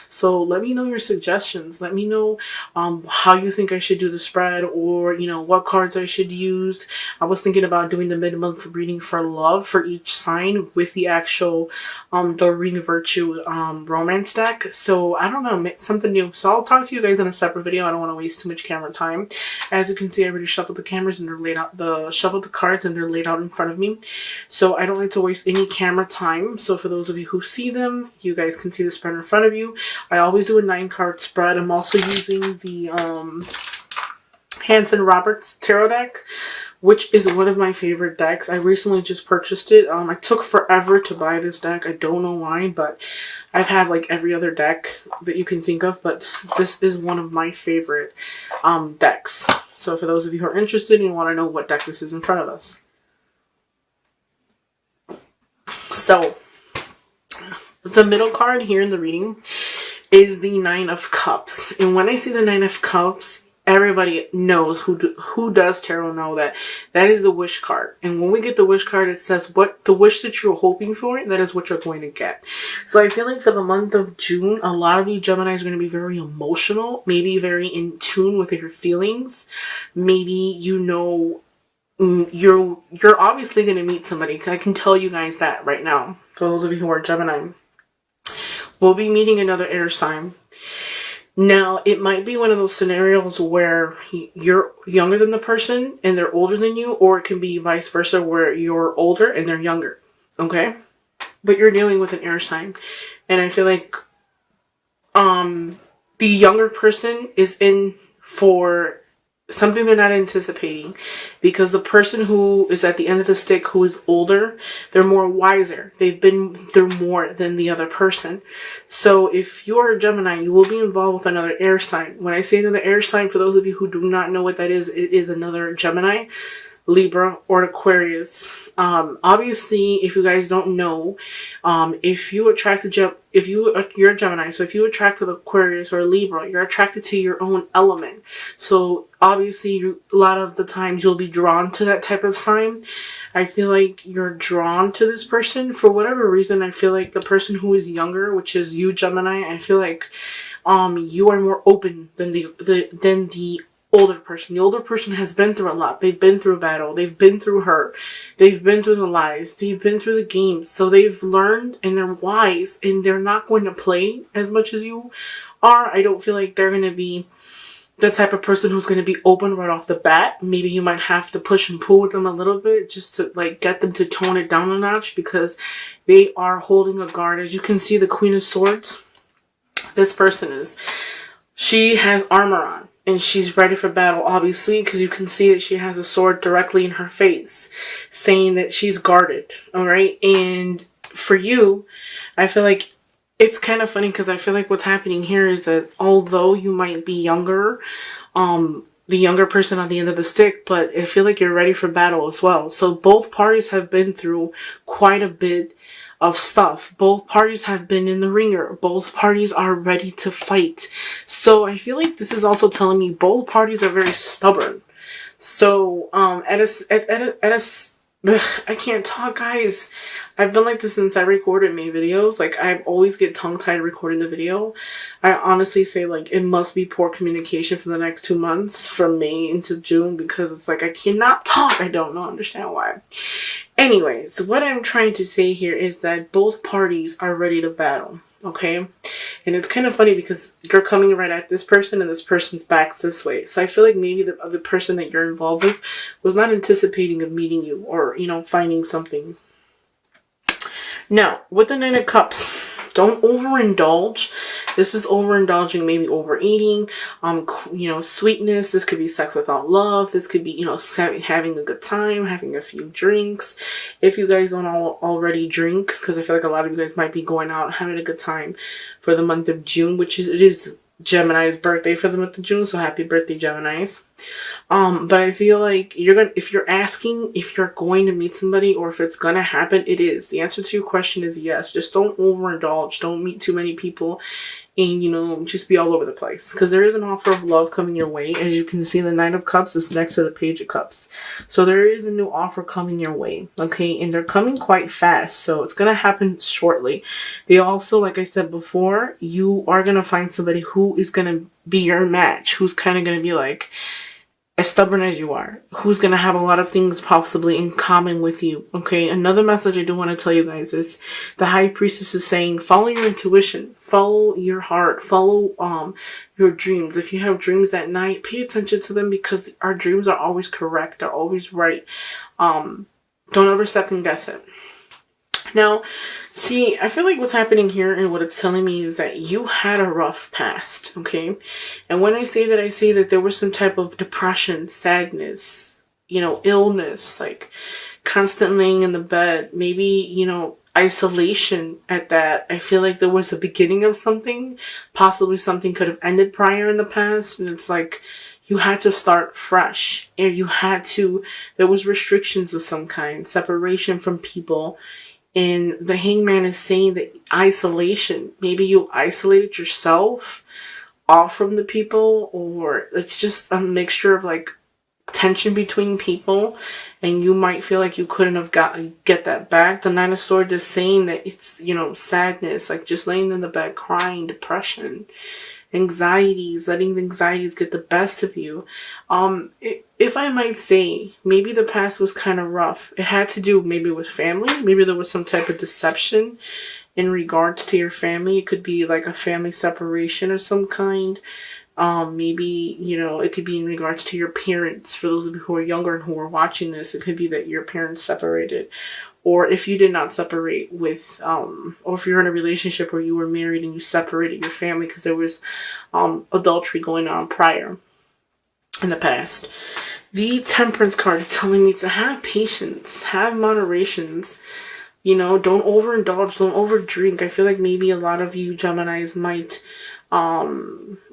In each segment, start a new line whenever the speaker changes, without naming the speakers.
So let me know your suggestions. Let me know how you think I should do the spread, or what cards I should use. I was thinking about doing the mid-month reading for love for each sign with the actual Doreen Virtue romance deck. So I don't know, something new. So I'll talk to you guys in a separate video. I don't want to waste too much camera time. As you can see, I already shuffled the cameras and they're laid out, shuffled the cards and they're laid out in front of me. So I don't like to waste any camera time. So for those of you who see them, you guys can see the spread in front of you. I always do a 9-card spread. I'm also using the Hanson Roberts tarot deck, which is one of my favorite decks. I recently just purchased it. I took forever to buy this deck. I don't know why, but I've had like every other deck that you can think of, but this is one of my favorite decks. So for those of you who are interested and want to know what deck this is in front of us. So the middle card here in the reading is the 9 of Cups. And when I see the 9 of Cups, everybody knows who does tarot know that is the wish card. And when we get the wish card, it says what the wish that you're hoping for, that is what you're going to get. So I feel like for the month of June, a lot of you Geminis are going to be very emotional, maybe very in tune with your feelings. Maybe you're obviously going to meet somebody. I can tell you guys that right now. For those of you who are Gemini, we'll be meeting another air sign. Now, it might be one of those scenarios where you're younger than the person and they're older than you, or it can be vice versa where you're older and they're younger, okay? But you're dealing with an air sign. And I feel like the younger person is in for something they're not anticipating, because the person who is at the end of the stick, who is older, they're more wiser. They've been through more than the other person. So if you're a Gemini, you will be involved with another air sign. When I say another air sign, for those of you who do not know what that is, it is another Gemini, Libra, or Aquarius. Obviously, if you guys don't know, if you're a Gemini, so if you attract to Aquarius or Libra, you're attracted to your own element. So obviously, a lot of the times you'll be drawn to that type of sign. I feel like you're drawn to this person for whatever reason. I feel like the person who is younger, which is you, Gemini, I feel like you are more open than the older person. The older person has been through a lot. They've been through battle. They've been through hurt. They've been through the lies. They've been through the games. So they've learned and they're wise, and they're not going to play as much as you are. I don't feel like they're going to be the type of person who's going to be open right off the bat. Maybe you might have to push and pull with them a little bit just to like get them to tone it down a notch, because they are holding a guard. As you can see, the Queen of Swords, this person she has armor on. And she's ready for battle, obviously, because you can see that she has a sword directly in her face, saying that she's guarded, alright? And for you, I feel like it's kind of funny, because I feel like what's happening here is that although you might be younger, the younger person on the end of the stick, but I feel like you're ready for battle as well. So both parties have been through quite a bit of stuff. Both parties have been in the ringer. Both parties are ready to fight. So I feel like this is also telling me both parties are very stubborn. So I can't talk, guys. I've been like this since I recorded my videos. Like, I always get tongue-tied recording the video. I honestly say, like, it must be poor communication for the next 2 months, from May into June, because it's like I cannot talk. I don't understand why. Anyways, what I'm trying to say here is that both parties are ready to battle, okay? And it's kind of funny because you're coming right at this person and this person's back's this way. So I feel like maybe the person that you're involved with was not anticipating of meeting you, or, finding something. Now, with the 9 of Cups, don't overindulge. This is overindulging, maybe overeating, sweetness. This could be sex without love. This could be, having a good time, having a few drinks. If you guys don't already drink, because I feel like a lot of you guys might be going out, having a good time for the month of June, it is Gemini's birthday for the month of June. So happy birthday, Geminis. But I feel like if you're asking if you're going to meet somebody or if it's gonna happen, it is. The answer to your question is yes. Just don't overindulge. Don't meet too many people and, just be all over the place. Because there is an offer of love coming your way. As you can see, the Nine of Cups is next to the Page of Cups. So there is a new offer coming your way, okay? And they're coming quite fast, so it's going to happen shortly. They also, like I said before, you are going to find somebody who is going to be your match, who's kind of going to be like, as stubborn as you are, who's going to have a lot of things possibly in common with you, okay? Another message I do want to tell you guys is the High Priestess is saying, follow your intuition, follow your heart, follow your dreams. If you have dreams at night, pay attention to them because our dreams are always correct, they're always right. Don't ever second guess it. Now, see, I feel like what's happening here and what it's telling me is that you had a rough past, okay? And when I say that, I say that there was some type of depression, sadness, illness, like constant laying in the bed, maybe, isolation at that. I feel like there was a beginning of something. Possibly something could have ended prior in the past, and it's like you had to start fresh. And there was restrictions of some kind, separation from people. And the Hangman is saying that isolation, maybe you isolated yourself off from the people, or it's just a mixture of like tension between people, and you might feel like you couldn't have get that back. The Nine of Swords is saying that it's, sadness, like just laying in the bed crying, depression, anxieties, letting the anxieties get the best of you. If I might say, maybe the past was kind of rough. It had to do maybe with family. Maybe there was some type of deception in regards to your family. It could be like a family separation of some kind. Maybe, it could be in regards to your parents. For those of you who are younger and who are watching this, it could be that your parents separated. Or if you did not separate with, or if you're in a relationship where you were married and you separated your family because there was adultery going on prior in the past. The Temperance card is telling me to have patience, have moderations, don't overindulge, don't overdrink. I feel like maybe a lot of you Geminis might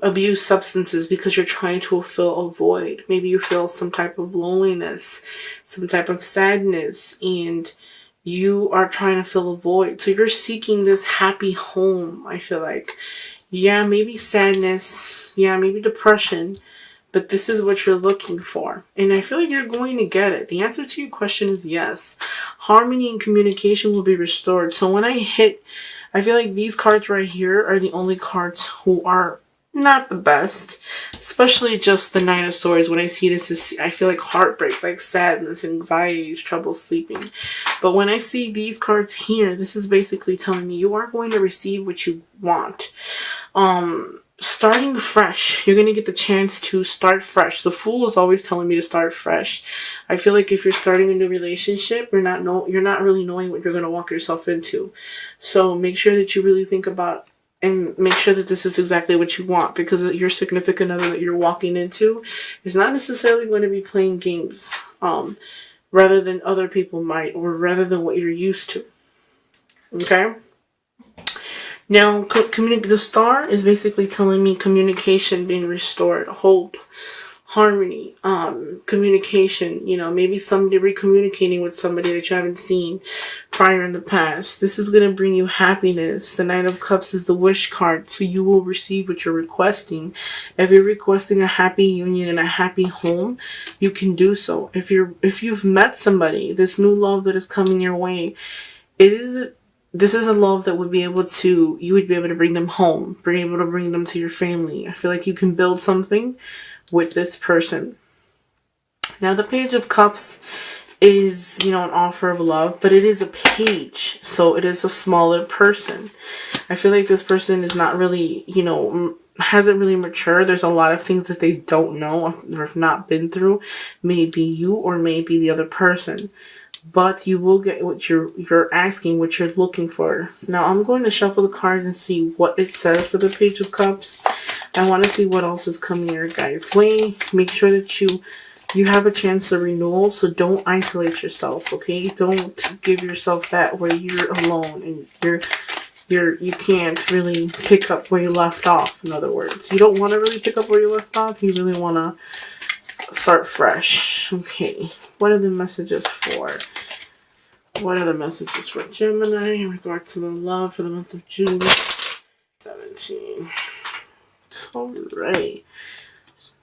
abuse substances because you're trying to fill a void. Maybe you feel some type of loneliness, some type of sadness, and you are trying to fill a void. So you're seeking this happy home, I feel like. Yeah, maybe sadness. Yeah, maybe depression. But this is what you're looking for. And I feel like you're going to get it. The answer to your question is yes. Harmony and communication will be restored. So when I feel like these cards right here are the only cards who are not the best. Especially just the Nine of Swords. When I see this, I feel like heartbreak, like sadness, anxieties, trouble sleeping. But when I see these cards here, this is basically telling me you are going to receive what you want. Starting fresh. You're going to get the chance to start fresh. The Fool is always telling me to start fresh. I feel like if you're starting a new relationship, you're not really knowing what you're going to walk yourself into. So make sure that you really think about and make sure that this is exactly what you want, because your significant other that you're walking into is not necessarily going to be playing games, rather than other people might, or rather than what you're used to. Okay? Now, the Star is basically telling me communication being restored, hope, harmony, communication, maybe somebody recommunicating with somebody that you haven't seen prior in the past. This is going to bring you happiness. The Knight of Cups is the wish card, so you will receive what you're requesting. If you're requesting a happy union and a happy home, you can do so. If you've met somebody, this new love that is coming your way, this is a love that you would be able to bring them home, be able to bring them to your family. I feel like you can build something with this person. Now, the Page of Cups is, an offer of love, but it is a page, so it is a smaller person. I feel like this person is not really, hasn't really matured. There's a lot of things that they don't know or have not been through. Maybe you or maybe the other person. But you will get what you're asking, what you're looking for. Now, I'm going to shuffle the cards and see what it says for the Page of Cups. I want to see what else is coming your guys' way. Make sure that you have a chance of renewal, so don't isolate yourself, okay? Don't give yourself that where you're alone and you can't really pick up where you left off. In other words, you don't want to really pick up where you left off. You really want to start fresh. Okay, what are the messages for? What are the messages for Gemini in regard to the love for the month of June 17? Alright.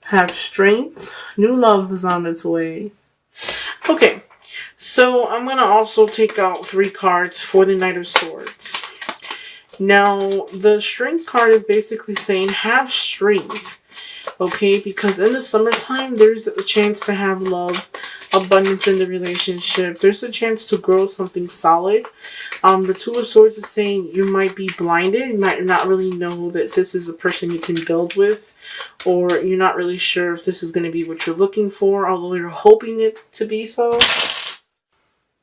Have strength. New love is on its way. Okay, so I'm going to also take out 3 cards for the Knight of Swords. Now, the strength card is basically saying have strength. Okay, because in the summertime, there's a chance to have love, abundance in the relationship. There's a chance to grow something solid. The Two of Swords is saying you might be blinded. You might not really know that this is the person you can build with. Or you're not really sure if this is going to be what you're looking for, although you're hoping it to be so.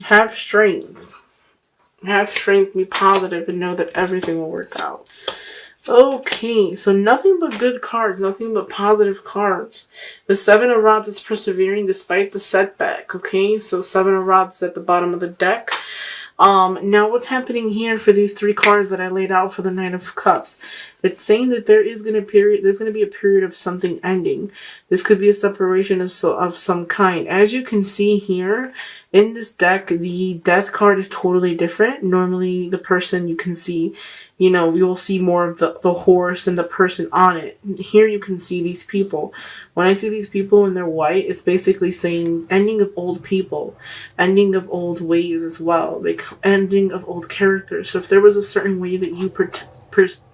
Have strength. Have strength, be positive, and know that everything will work out. Okay, so nothing but good cards, nothing but positive cards. The 7 of Rods is persevering despite the setback, okay? So 7 of Rods at the bottom of the deck. Now what's happening here for these 3 cards that I laid out for the Knight of Cups? It's saying that there's going to be a period of something ending. This could be a separation of some kind. As you can see here, in this deck, the Death card is totally different. Normally, the person you can see, you know, you will see more of the horse and the person on it. Here you can see these people. When I see these people and they're white, it's basically saying ending of old people, ending of old ways as well, like ending of old characters. So if there was a certain way that you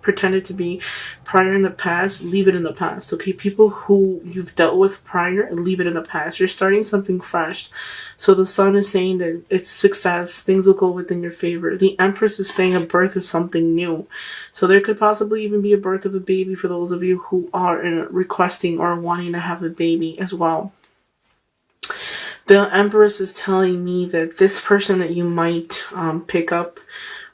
pretended to be prior in the past, leave it in the past. Okay, people who you've dealt with prior, leave it in the past. You're starting something fresh. So the Sun is saying that it's success, things will go within your favor. The Empress is saying a birth of something new. So there could possibly even be a birth of a baby for those of you who are requesting or wanting to have a baby as well. The Empress is telling me that this person that you might pick up,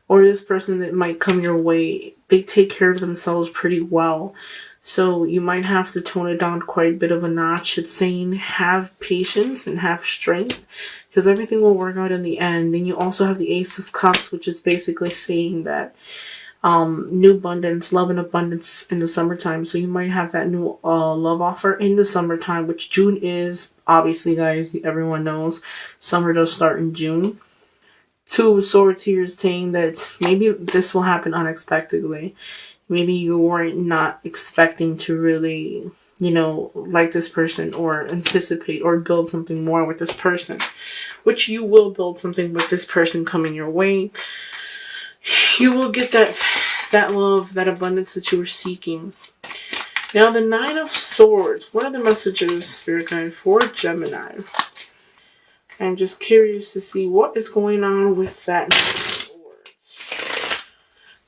or this person that might come your way, they take care of themselves pretty well. So you might have to tone it down quite a bit of a notch. It's saying have patience and have strength, because everything will work out in the end. Then you also have the Ace of Cups, which is basically saying that new abundance, love and abundance in the summertime. So you might have that new love offer in the summertime, which June is. Obviously, guys, everyone knows summer does start in June. Two of Swords here is saying that maybe this will happen unexpectedly. Maybe you weren't not expecting to really, you know, like this person or anticipate or build something more with this person, which you will build something with this person coming your way. You will get that love, that abundance that you were seeking. Now, the Nine of Swords. What are the messages, Spirit Guide, for Gemini? I'm just curious to see what is going on with that Nine of Swords.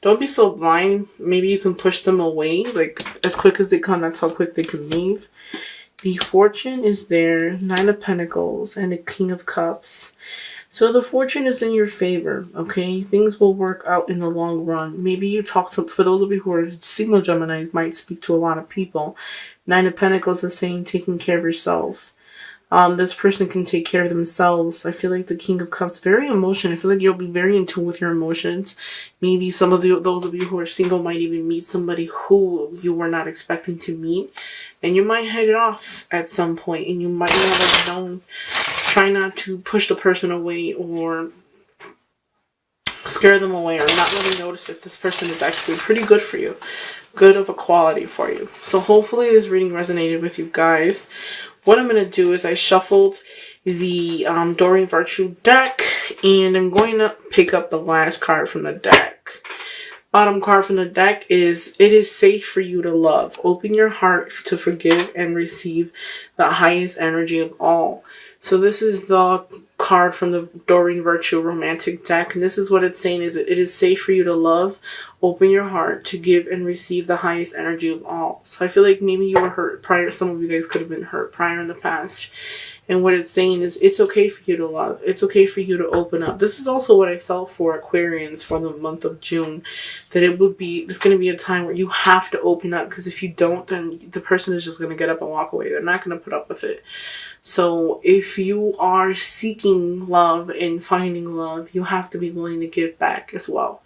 Don't be so blind. Maybe you can push them away. Like, as quick as they come, that's how quick they can leave. The Fortune is there. 9 of Pentacles and the King of Cups. So the fortune is in your favor, okay? Things will work out in the long run. Maybe you talk to, for those of you who are single Geminis, might speak to a lot of people. 9 of Pentacles is saying taking care of yourself. This person can take care of themselves. I feel like the King of Cups, very emotional. I feel like you'll be very in tune with your emotions. Maybe some of those of you who are single might even meet somebody who you were not expecting to meet. And you might head it off at some point, and you might not have known. Try not to push the person away or scare them away or not really notice if this person is actually pretty good for you. Good of a quality for you. So hopefully this reading resonated with you guys. What I'm going to do is I shuffled the Doreen Virtue deck, and I'm going to pick up the last card from the deck. Bottom card from the deck is, it is safe for you to love. Open your heart to forgive and receive the highest energy of all. So this is the card from the Doreen Virtue romantic deck. And this is what it's saying is it is safe for you to love. Open your heart to give and receive the highest energy of all. So I feel like maybe you were hurt prior. Some of you guys could have been hurt prior in the past. And what it's saying is it's okay for you to love. It's okay for you to open up. This is also what I felt for Aquarians for the month of June. That it's going to be a time where you have to open up. Because if you don't, then the person is just going to get up and walk away. They're not going to put up with it. So if you are seeking love and finding love, you have to be willing to give back as well.